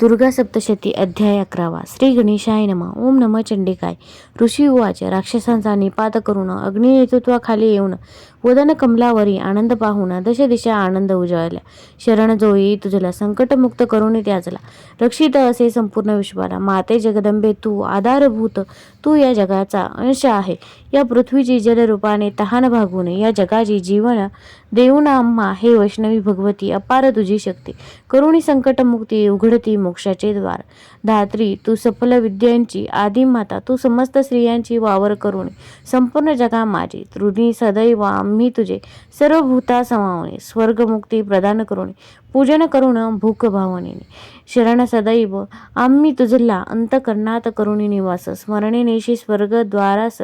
दुर्गा सप्तशती अध्याय 11 श्री गणेशाय नमः. ओम नमः चंडिकाय. ऋषी उवाच. राक्षसांचा निपात करून अग्निनेतृत्वाखाली येऊन वदन कमलावरी आनंद पाहून दश दिशा आनंद उजळल्या. शरण जो येई तुझला संकटमुक्त करून त्याचला रक्षित असे संपूर्ण विश्वाला. माते जगदंबे तू आधारभूत, तू या जगाचा अंश आहे. या पृथ्वीची जलरूपाने तहान भागून या जगाची जीवन देऊन आम्हा हे वैष्णवी भगवती अपार तुझी शक्ती. करुणी संकटमुक्ती उघडती मोक्षाचे द्वार. धात्री तू सफल विद्यांची आदी माता, तू समस्त स्त्रियांची वावर करुणी संपूर्ण जगा माझी. तृणी सदैव आम्ही तुझे सर्व भूता समावणे. स्वर्गमुक्ती प्रदान करुणी पूजन करून भूक भावनेने. शरण सदैव आम्ही तुझला अंतकरणात करुणी निवास. स्मरणेनेशी स्वर्गद्वारास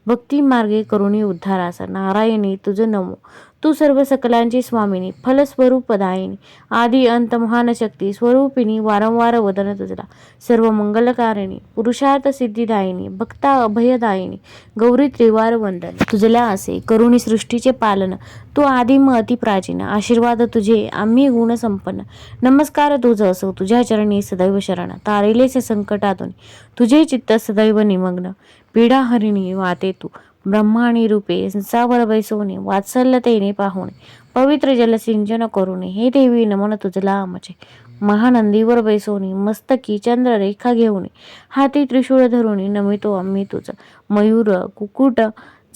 भक्ती मार्गे करुणी उद्धारास. नारायणी तुझ नमो, तू सर्व सकलांची स्वामिनी, फलस्वरूपदायिनी, आदी अंत महान शक्ती स्वरूपिणी. वारंवार वदन तुझला सर्व मंगलकारिणी, पुरुषार्थ सिद्धिदायिनी, भक्ता अभयदायिनी, गौरी त्रिवार वंदन. तुझला असे करुणी सृष्टीचे पालन, तू आदिम अति प्राचीन. आशीर्वाद तुझे आम्ही गुण संपन्न. नमस्कार तुझ असो तुझ्या चरणी सदैव शरण. तारिलेस संकटातून तुझे चित्त सदैव निमग्न. पीडाहरिणी वाते तू ब्रह्माणी रूपे संसावर बैसवणे. वात्सल्यतेने पाहुणे पवित्र जलसिंचन करुणे. हे देवी नमन तुझला आमचे. महानंदीवर बैसवणे मस्तकी चंद्ररेखा घेऊन. हाती त्रिशूळ धरुणी नमितो आम्ही तुझ. मयूर कुकुट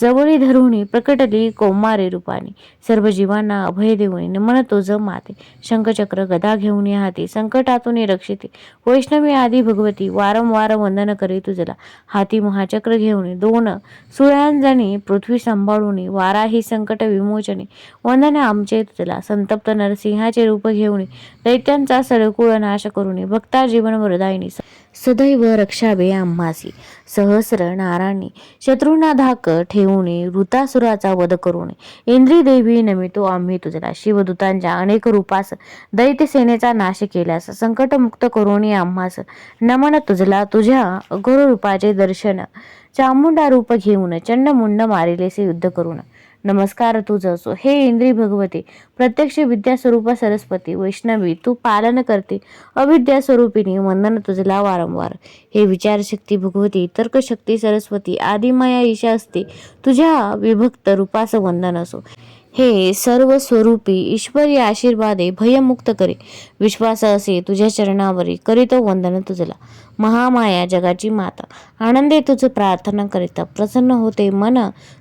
जवळी धरुणी प्रकटली कौमारी रूपाने. सर्व जीवांना अभय देऊन नमन तुझ माते. शंखचक्र गदा घेऊन हाती संकटातून रक्षिते. वैष्णवी आदी भगवती वारंवार वंदन करी तुझला. हाती महाचक्र घेऊन दोन सुळ्यांजणी पृथ्वी सांभाळून. वाराही संकट विमोचने वंदन आमचे तुझला. संतप्त नरसिंहाचे रूप घेऊन दैत्यांचा सडकुळ नाश करून. भक्ता जीवन वरदायिनी सदैव रक्षावे आम्हासी. सहस्र नारांनी शत्रूंना धाक ठेवून वृतासुराचा वध करून. इंद्री देवी नमितो आम्ही तुझला. शिवदूतांच्या अनेक रूपास दैत्य सेनेचा नाश केल्यास संकटमुक्त करून आम्हास. नमन तुझला तुझ्या अघोर रूपाचे दर्शन. चामुंडा रूप घेऊन चंडमुंड मारिलेसे युद्ध करून. नमस्कार तुझ असो हे इंद्री भगवती, प्रत्यक्ष विद्या स्वरूप सरस्वती. वैष्णवी तू पालन करते अविद्या स्वरूपिणी. वंदन तुझला वारंवार. हे विचारशक्ती भगवती, तर्कशक्ती सरस्वती, आदिमाया ईशा असते. तुझ्या विभक्त रूपास वंदन असो. हे सर्व स्वरूपी ईश्वरी आशीर्वादे भयमुक्त करे. विश्वास असे तुझ्या चरणावरी करीतो वंदन तुझला. महामाया जगाची माता, आनंदे तुझ प्रार्थना करिता. प्रसन्न होते मन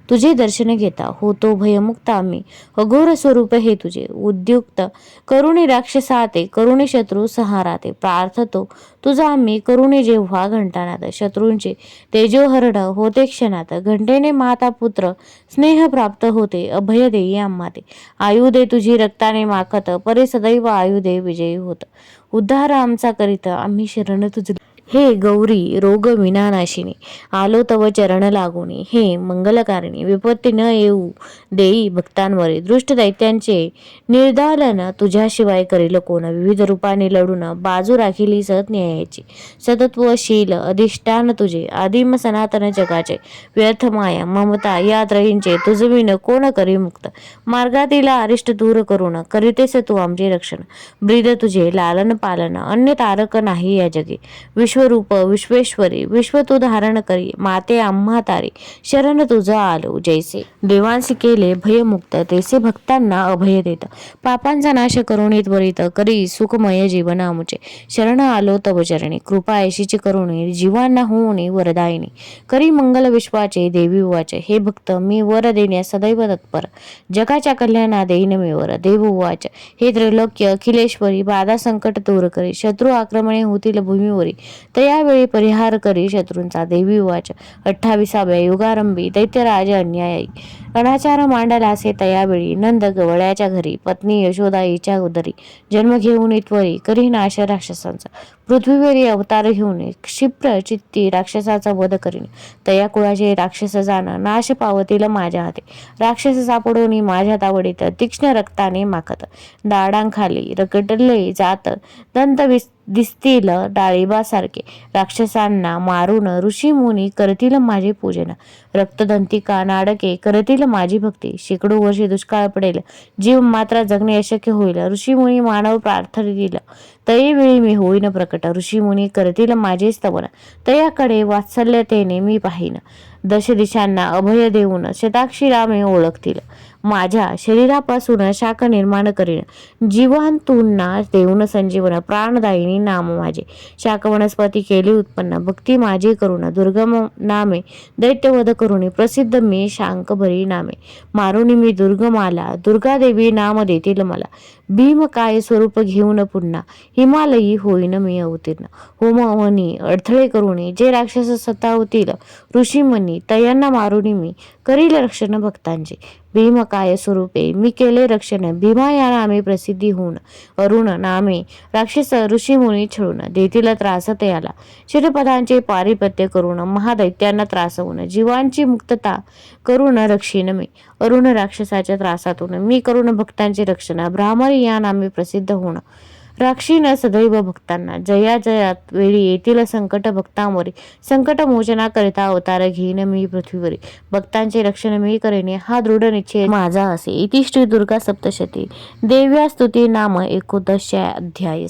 तुझे दर्शन घेता. होतो भयमुक्त आम्ही. अघोर स्वरूप हे तुझे. उद्युक्त करुणी राक्षसाते, करुणी शत्रू सहाराते. प्रार्थतो तुझा आम्ही करुणी जेव्हा घंटानाद. शत्रूंचे तेजोहरण होते क्षणात. घंटेने माता पुत्र स्नेह प्राप्त होते. अभय देई आम्हा ते. आयुधे तुझी रक्ताने माखत, परे सदैव आयुधे विजयी होत. उद्धार आमचा करीत आम्ही शरण तुझ. हे गौरी रोग विनानाशिनी, आलो तव चरण लागोनी. हे मंगलकारिणी, विपत्ती न येऊ देई भक्तांवरी. दृष्ट दैत्यांचे निर्दालन तुझ्याशिवाय करील कोण. विविध रूपाने लढून बाजू राखिली सत न्यायाची. सतत्वशील अधिष्ठान तुझे, आदिम सनातन जगाचे. व्यर्थ माया ममता या त्रयींचे तुझविन कोण करी मुक्त. मार्गातील अरिष्ट दूर करून करीतेस तू आमचे रक्षण. ब्रीद तुझे लालन पालन, अन्य तारक नाही या जगे. विश्वरूप विश्वेश्वरी, विश्व तू धारण करी. माते आम्हा तारी, शरण तुझ आलो जैसे. देवांसी केले भयमुक्त, तैसे भक्तांना अभय देत. पापांचा नाश करुणी त्वरित करी सुखमय जीवन आमुचे. शरण आलो तव चरणी, कृपा ऐशीची करुणी जीवांना होऊन वरदायिनी. करी मंगल विश्वाचे देवी उवाच. हे भक्त मी वर देण्यास सदैव तत्पर. जगाच्या कल्याणा देईन मी वर. देव उवाच. हे त्रैलोक्य अखिलेश्वरी, बाधा संकट दूर करी. शत्रू आक्रमणे होतील भूमीवरी, तयावेळी परिहार करी शत्रूंचा. देवी उवाच. 28व्या युगारंभी दैत्यराज अन्यायी अनाचार मांडलासे तयावेळी. नंद गवळ्याच्या घरी पत्नी यशोदा हिच्या उदरी. जन्म घेऊन त्वरी करी नाश राक्षसांचा. पृथ्वीवरी अवतार घेऊन क्षिप्र चित्ती राक्षसाचा वध करीन. तया कुळाचे राक्षस जाण नाश पावतील माझ्या हाते. राक्षस सापडून माझ्या तावडीत तीक्ष्ण रक्ताने माखत. दाडांखाली रगडले जात दंत दिसतील डाळिंबासारखे. राक्षसांना मारून ऋषी मुनी करतील माझे पूजन. रक्तदंतिका नाडके करतील माझी भक्ती. शेकडो वर्षे दुष्काळ पडेल, जीव मात्र जगणे अशक्य होईल. ऋषीमुनी मानव प्रार्थनेतील तैवेळी मी होईन प्रकट. ऋषीमुनी करतील माझे स्तवन, तयाकडे वात्सल्यतेने मी पाहीन. दश दिशांना अभय देऊन शताक्षीला मी ओळखतील. माझ्या शरीरापासून शाख निर्माण करीन, जीवांतूंना देऊन संजीवन. प्राणदायिनी नाम माझे, शाख वनस्पती केली उत्पन्न. भक्ती माझी करुण, दुर्गम नामे दैत्यवध करुणी. प्रसिद्ध मी शांकभरी नामे, मारुनी मी दुर्गमाला. दुर्गादेवी नाम देतील मला, भीम काय स्वरूप घेऊन पुन्हा. हिमालयी होईन मी अवतीर्ण, होमवनी अडथळे करुणी. जे राक्षस सतावतील ऋषीमुनी, तयांना मारुनी मी करील रक्षण भक्तांचे. भीम काय स्वरूपे मी केले रक्षण, भीमा या नामे प्रसिद्धी होऊन. अरुण नामे राक्षस ऋषीमुनी छळून, देतील त्रास तयाला. शिरपदांचे पारिपत्य करून, महादैत्यांना त्रास होऊन. जीवांची मुक्तता करून रक्षीन मी, अरुण राक्षसाच्या त्रासातून. मी करून भक्तांचे रक्षण, भ्रामरी या नामे प्रसिद्ध होऊन. राक्षीन सदैव भक्तांना, जया जयात वेळी येतील संकट भक्तांवरी. संकट मोचना करिता अवतार घेईन मी पृथ्वीवरी. भक्तांचे रक्षण मी करेन, हा दृढ निश्चय माझा असे. इति श्री दुर्गा सप्तशती देव्या स्तुती नाम 19 अध्याय.